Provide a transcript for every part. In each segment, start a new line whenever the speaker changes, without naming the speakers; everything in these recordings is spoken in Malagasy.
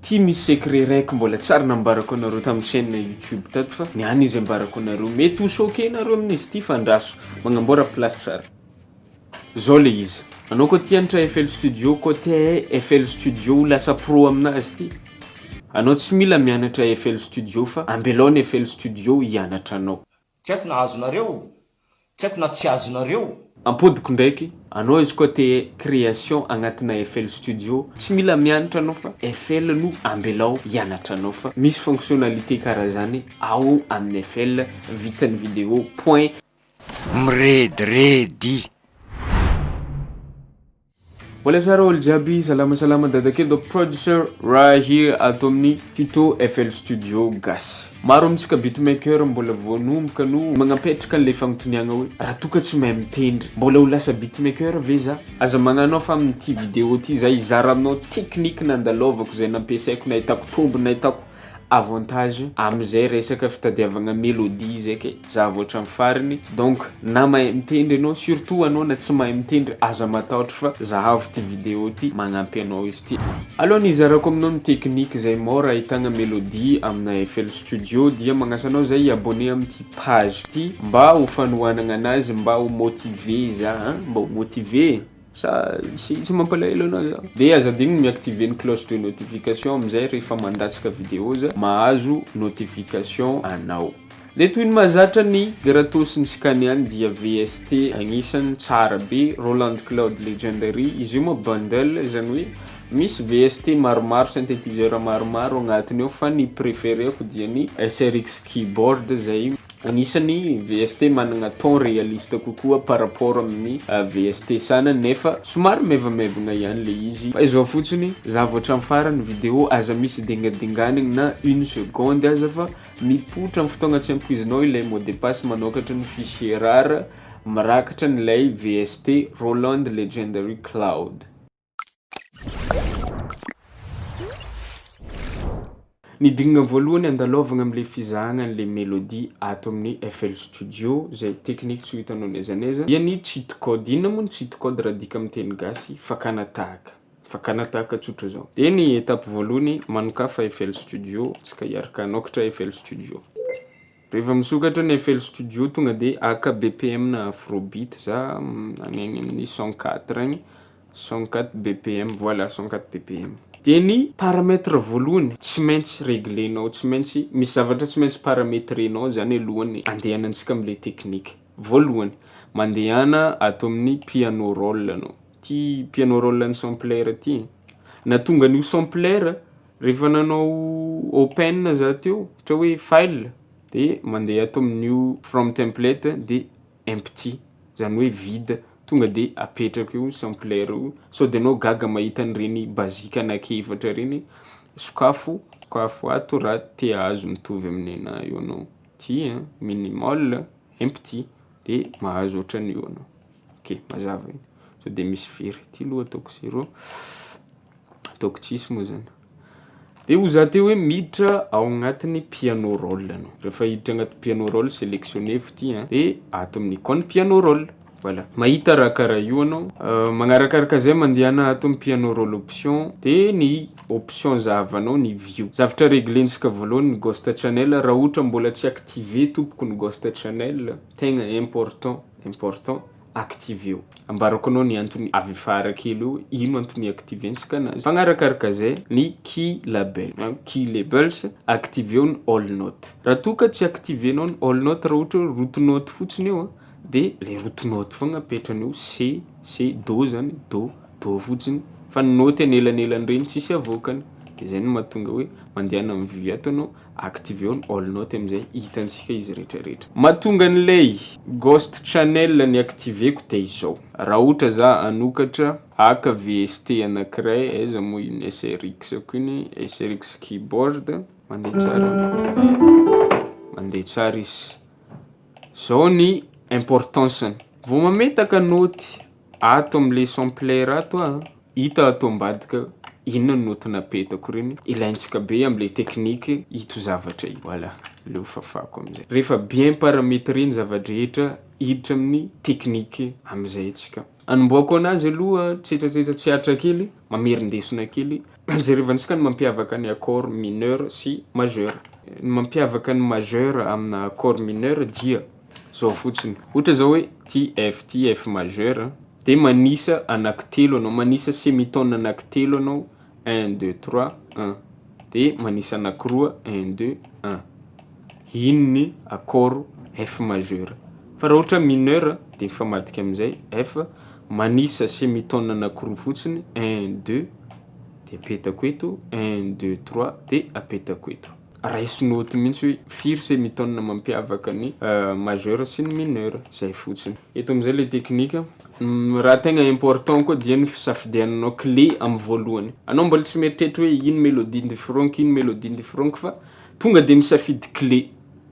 Ty misy secret raiky mbola tsara nambarako anareo tamin'ny chaîne YouTube tato fa niany izy ambarako anareo mety ho choqué nareo amin'izy ty fandraso magnamboara place tsara. Zao le izy. Anao koa ty hanitra FL Studio koa te FL Studio ho lasa pro aminazy ty. Anao tsy mila mianatra FL Studio fa ambelao ny FL Studio hianatra anao.
Tsy haiko na azonareo, tsy haiko na tsy azonareo.
Ampodiko ndraiky, anao izy koa te création agnatina FL Studio, tsy mila mianatra anao fa FL no ambelao hianatra anao fa misy fonctionnalité karaha zany ao amin'ny FL vitany vidéo point
miredredy.
Mbola tsara olo jiaby, salama dadakely donc producer right here ato amin'ny tuto FL Studio gasy. Maro amintsika beatmaker mbola voanomboka no magnapetraka an'le fagnotoniagna hoe raha toka tsy mahay mitendry mbola ho lasa beatmaker ve za? Aza magnanao fa amin'ity vidéo ty za izara aminao technique nandalovako zay nampiasaiko nahitako tombony nahitako avantage am'izay resaka fitadiavagna mélodie zay ke za voatra fariny. Donc na mahay mitendry anao surtout anao na tsy mahay mitendry aza matahotra fa zahavy ty vidéo ty magnampy anao izy ty. Alors nizarako aminao ny technique zay mora ahitagna mélodie amina FL Studio dia magnasa anao zay abonné amin'ty page ty mba ho fanohanagna anazy mba ho motiver za mba ho motiver sa tsy mampalahelo anao za. De azadigny miactiver ny cloche de notification amizay rehefa mandatsika vidéo za mahazo notification anao. De toy ny mahazatra ny gratos ny sikaniany dia VST agnisan'ny tsara be Roland Cloud Legendary izy io moa bundle zany hoe misy VST maromaro synthétiseur maromaro agnatiny ao fa ny préféréko dia ny SRX keyboard zay anisany VST managna ton réaliste kokoa par rapport amin'ny VST sana nefa somary mevamevagna ihany le izy fa izao fotsiny za voatra amin'ny farany vidéo aza misy dingadinganigny na 1 seconde aza fa mipotra amin'ny fotoagna tsy ampoizinao ilay mot de passe manokatra ny fichier rare mirakatra n'ilay VST Roland Legendary Cloud. Ny dinga voalohany andalovagna am'le fizahagna an'le mélodie ato amin'ny FL Studio zay technique tsy ho hitanao neza neza dia ny cheat code. Inona moa ny cheat code raha dika amin'ny teny gasy? Fakana tahaka tsotra zao. De ny étape voalohany manokafa FL Studio, tsika hiaraka anokatra FL Studio. Rehefa misokatra ny FL Studio tonga de aka BPM na afrobeat za agny amin'ny 104 agny 104 BPM, voilà 104 BPM. De ny paramètre voalohany tsy maintsy réglenao, tsy maintsy misy zavatra tsy maintsy paramétrenao zany alohany andehanantsika am'le technique. Voalohany mandehana ato amin'ny piano roll anao. Ty piano roll ny sampler ty na tonga n'io sampler rehefa nanao open za teo ohatra hoe file de mandeha ato amin'io from template de empty zany hoe vide tonga de apetraka io sampler io sao de anao gaga mahita an'ireny bazika anankiefatra reny sokafo ato raha te azo mitovy amin'ny na io anao ty minimal empty de mahazo ohatran'io anao. Ok, mazava io sao de misy firy ty loha ataoko 0 ataoko tsisy moa zany. De ho za teo hoe miditra ao agnatin'ny piano roll anao. Rehefa hiditra agnaty piano roll sélectionné ty de ato amin'ny icône piano roll. Voilà. Mahita raha karaha io anao. Magnarakaraka zay mandehana ato amin'ny piano roll option de ny option zahavanao ny view. Zavatra réglentsika voalohany ny ghost channel raha ohatra mbola tsy activé tompoko ny ghost channel tegna important activé. Ambarako anao ny antony avy fara kely io ino antony activentsika anazy. Fagnarakaraka zay ny key label. Key labels activé ny all note. Raha toka tsy activénao ny all note raha ohatra root note fotsiny eo de le root note fogna apetran'io C do zany do fotsiny fa ny note anelanelany regny tsisy avokany. De zay no mahatonga hoe mandehana amin'ny vue ato anao activé ny all note amizay hitantsika izy rehetrarehetra. Mahatonga an'ilay ghost channel ny activeko de izao. Raha ohatra za anokatra aka VST anankiray aiza moa iny SRX ako iny SRX keyboard mandeha tsara izy. Zao ny importance vao mametaka note ato am'le sampler ato hita ato ambadika inona ny note napetako reny ilaintsika be am'le technique ito zavatra io. Voilà, leo fafako am'izay. Rehefa bien paramétré ny zavadrehetra hiditra amin'ny technique am'izay tsika. Anomboako anazy aloha tsetratsetsa tsy atra kely, mamerindesina kely jerevantsika ny mampiavaka ny accord mineur sy majeur. Ny mampiavaka ny majeur amina accord mineur dia zao fotsiny. Ohatra zao hoe ty F majeur de manisa anankitelo anao, manisa semitone anankitelo anao 1 2 3 1 de manisa anankiroa 1 2 1. Iny ny accord F majeur. Fa raha ohatra mineur de mifamadika am'izay F manisa semitone anankiroa fotsiny 1 2 de apetako eto 1 2 3 de apetako eto. Raisy note mihitsy hoe firy semitone mampiavaka ny majeur sy ny mineur, zay fotsiny. Eto am'izay le teknika, raha tegna important koa dia ny fisafidiananao clé amin'ny voalohany. Anao mbola tsy mieritreritra hoe ino mélodie difronque, ino mélodie difronque fa tonga de misafidy clé.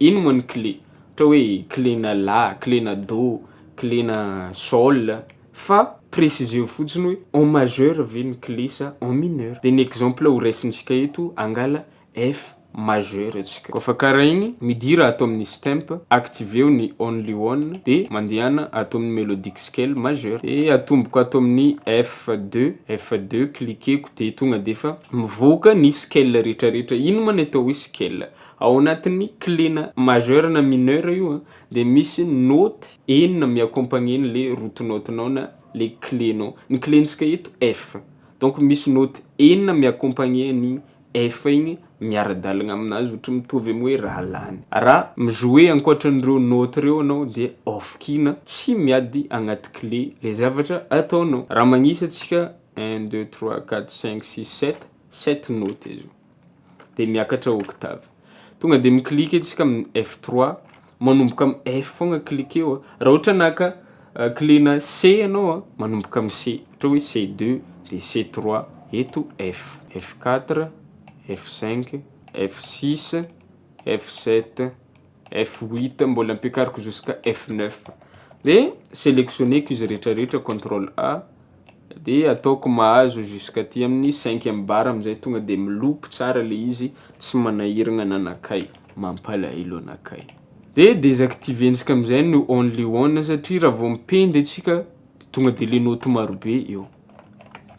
Ino moa ny clé? Ohatra hoe clé na la, clé na do, clé na sol, fa préciser fotsiny hoe en majeur ve ny clé sa en mineur. De ny exemple ho raisintsika eto angala F majeur atsika. Kaofa karaha igny, midira atao amin'ny stamp, activeo ny only one de mandehana atao amin'ny melodic scale majeur. De atomboko atao amin'ny F2, cliqueko de tonga de fa mivoaka ny scale rehetrarehetra. Ino ma ny atao hoe scale? Ao anatin'ny cléna majeur na mineur io de misy note enina mi-accompagner le root note-nao na le clénao. Ny cléntsika eto F. Donc misy note enina mi-accompagner ny F igny miara-dalagna aminazy ohatra mitovy amin'ny hoe raha lany. Raha mijouer ankoatran'ireo note reo anao de off key na tsy miady agnaty clé le zavatra ataonao. Raha magnisa antsika 1 2 3 4 5 6 7 7 note izy. De miakatra octave. Tonga de mi-clique antsika amin'ny F3, manomboka amin'ny F fogna cliqueo. Raha ohatra naka cléna C anao manomboka amin'ny C. Ohatra hoe C2 de C3 eto F. F4 F5, F6, F7, F8 mbola ampiakariko jusqu'à F9. De sélectionneko izy rehetrarehetra CTRL A de ataoko mahazo jusqu'aty amin'ny 5e barre am'izay tonga de milopy tsara le izy tsy manahiragna nanakay, mampalahelo anakay. De désactiventsika am'izay no only one satria raha vao mipende antsika tonga de le note marobe eo.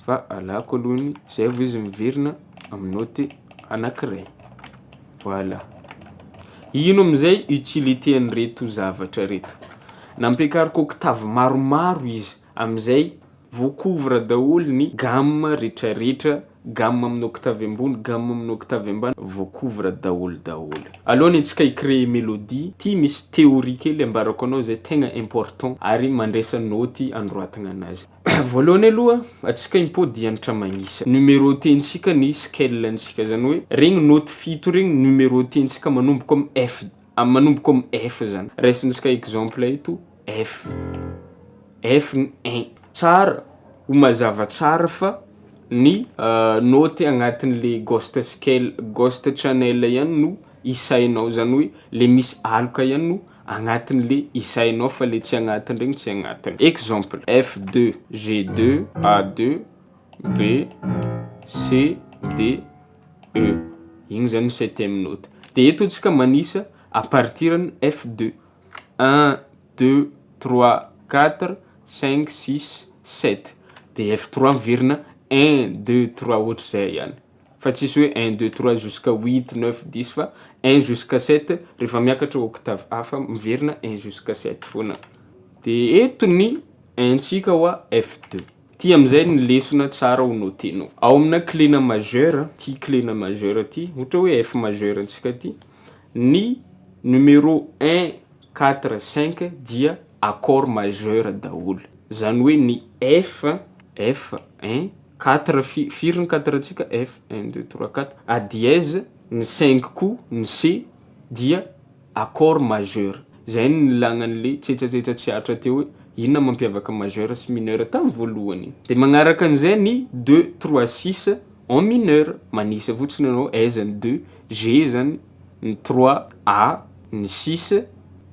Fa alako alohany zay vao izy miverina amin'ny note anankiray. Voilà. Ino am'izay utilité an'ireto zavatra reto. Nampiakariko octave maromaro izy am'izay voacouvre daholo ny gamme rehetrarehetra, gamme amin'ny octave ambony, gamme amin'ny octave ambany, voacouvre daholo. Alohany antsika i-créer mélodie, ty misy théorie kely ambarako anao zay tegna important ary mandresa note androatagna anazy. Voalohany aloha, atsika impôdy anatra magnisa. Numérotentsika ny scale-ntsika zany hoe regny note fito regny numérotentsika manomboka amin'ny F, manomboka amin'ny F zany. Raisintsika exemple eto F. F ny 1. Tsara, ho mazava tsara fa ny note agnatin'le ghost scale, ghost channel ihany no isainao zany hoe le misy aloka ihany no agnatin'le isainao fa le tsy agnatiny regny tsy agnatiny. Exemple F2, G2, A2, B, C, D, E. Igny zany 7e note. De eto antsika manisa à partir ny F2. 1, 2, 3, 4, 5, 6, 7. De F3 miverina 1, 2, 3 ohatr'izay ihany. Fa tsisy hoe 1, 2, 3 jusqu'à 8, 9, 10 fa 1 jusqu'à 7 rehefa miakatra octave hafa miverina 1 jusqu'à 7 foana. De eto ny 1-tsika hoa F2. Ty am'izay ny lesona tsara ho notenao. Ao amina cléna majeur, ty cléna majeur ty, ohatra hoe F majeur antsika ty, ny numéro 1, 4, 5 dia accord majeur daholo. Zany hoe ny F, F1, 4 firy ny 4 antsika F 1 2 3 4 a dièse ny 5 koa ny C dia accord majeur. Zay ny lagnan'le tsetratsetra tsiatra teo hoe inona mampiavaka majeur sy mineur tamin'ny voalohany. De magnaraka an'izay ny 2 3 6 en mineur, manisa fotsiny anao E zany 2, G zany ny 3, A ny 6,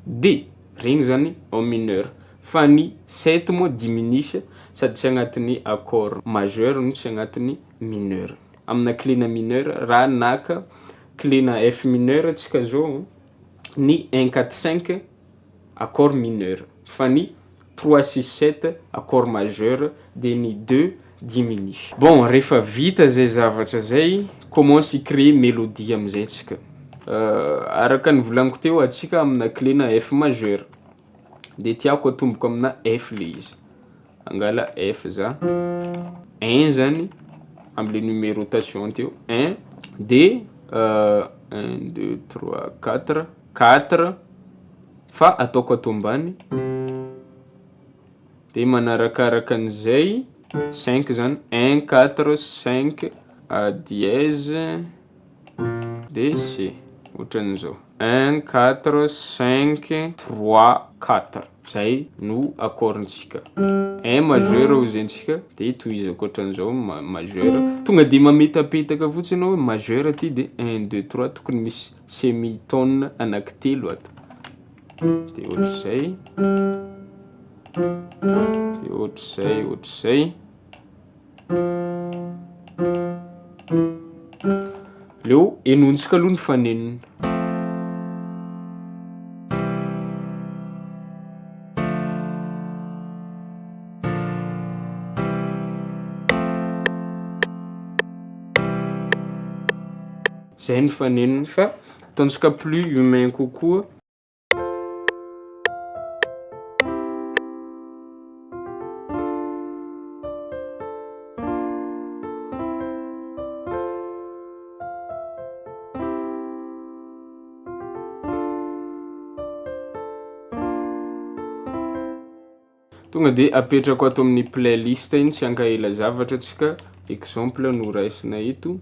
D. Regny zany en mineur. Fa ny 7 moa diminishe sady tsy agnatin'ny accord majeur no tsy agnatin'ny mineur. Amina cléna mineur raha naka cléna F mineur antsika zao ny 1 4 5 accord mineur fa ny 3 6 7 accord majeur de ny 2 diminue. Bon, rehefa vita zay zavatra zay, commence i-créer mélodie am'zay tsika. Araka ny volagniko teo atsika amina cléna F majeur. De tiako atomboko amina F le izy. Angala F za. 1 zany am'le numérotation teo. 1 de 1 2 3 4 4 fa ataoko ato ambany. De manarakaraka an'izay 5 zany 1 4 5 A dièse de C. Ohatran'izao 1 4 5 3 4. Zay no accordsntsika. 1 majeur ozentsika de tohizako ohatran'izao majeur. Tonga de mametapetaka fotsiny anao hoe majeur ty de 1 2 3 tokony misy semitone anankitelo ato. De ohatr'izay. De ohatr'izay. Leo enontsika aloha ny faneniny. Zay ny faneniny fa ataontsika plus humain kokoa. Tonga de apetrako ato amin'ny playlist iny tsy ankahela zavatra tsika. Exemple no raisina eto.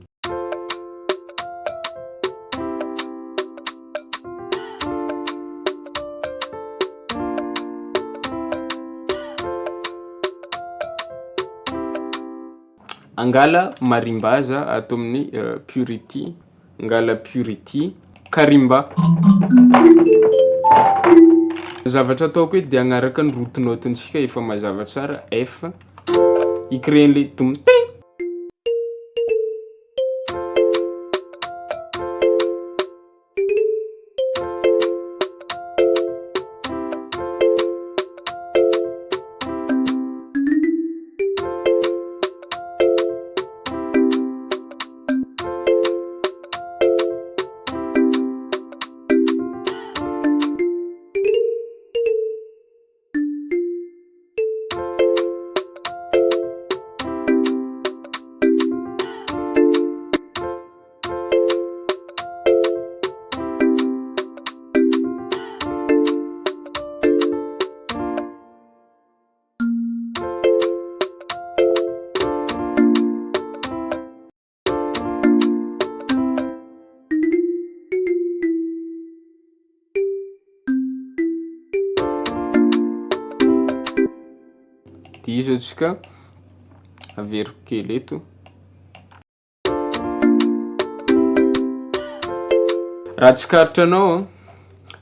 Angala marimbaza ato amin'ny purity. Angala purity karimba. Zavatra ataoko hoe de agnaraka ny root note-ntsika efa mazava tsara F. I-créer le tum ting. Izy atsika averiko kely eto. Raha tsikaritranao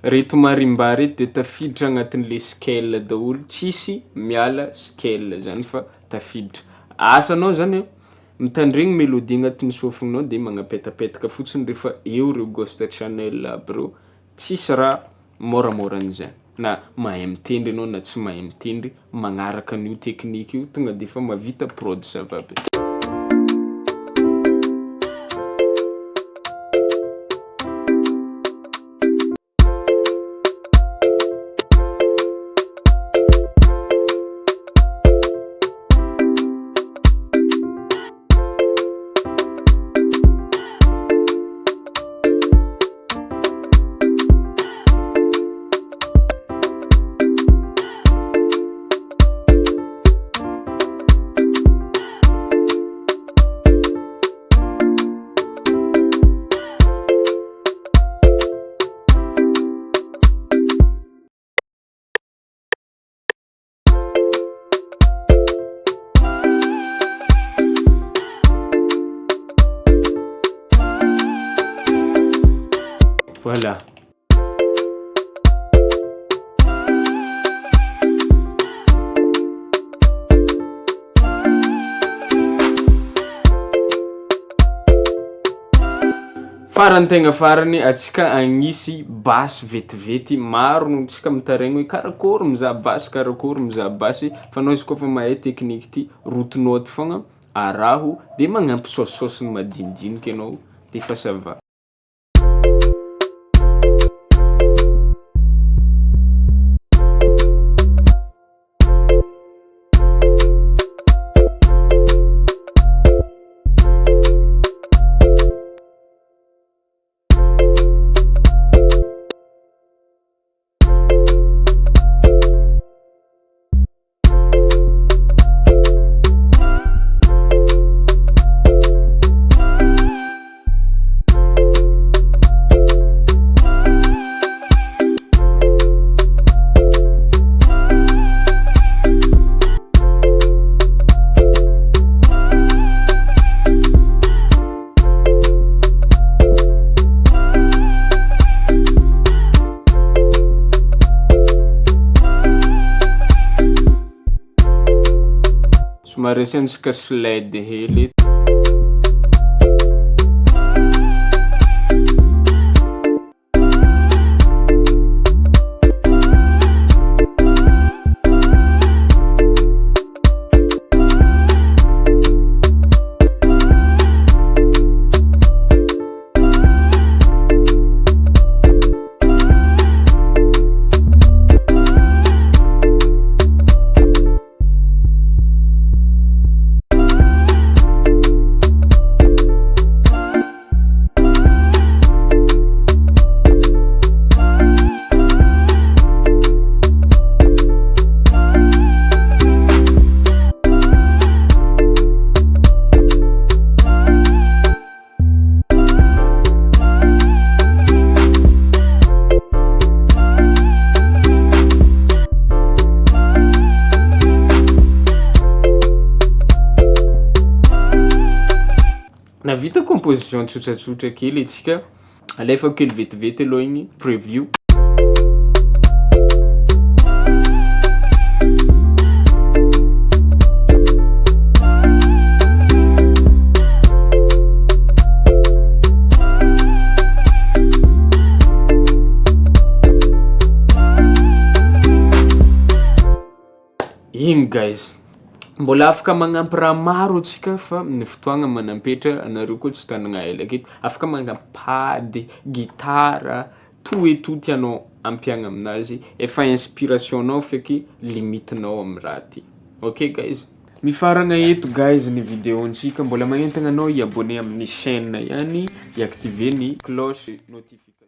reto marimba reto de tafiditra agnatin'le scale daholo, tsisy miala scale zany fa tafiditra. Asanao zany mitandregny mélodie agnatin'ny sofinao de magnapetapetaka fotsiny rehefa eo reo Ghost Channel aby reo. Tsisy raha moramora an'izany. Na mahay mitendry anao na tsy mahay mitendry, magnaraka an'io teknika io tonga de fa mahavita prod zavabe. Voilà. Farany tegna farany atsika agnisy basy vetivety maro no tsika mitaregny hoe karakory mizaha basy karakory mizaha basy fa anao izy kaofa mahay tekniky ty route note fogna araho de magnampy saosisaosiny madinidinika anao de fa ça va. Somary asiantsika slide hely. Navita composition tsotratsotra kely antsika alefa kely vetivety aloha igny preview. Igny guys, mbola afaka magnampy raha maro antsika fa ny fotoagna manampetra anareo koa tsy tanagna ela aketo. Afaka magnampy pady, gitara, tout et tout tianao ampiagna aminazy, efa inspiration-nao feky limitinao am'raha ty. OK guys? Mifaragna eto guys ny vidéo-ntsika, mbola magnentagna anao i-abonner amin'ny chaîne ihany, i-activer ny cloche notification.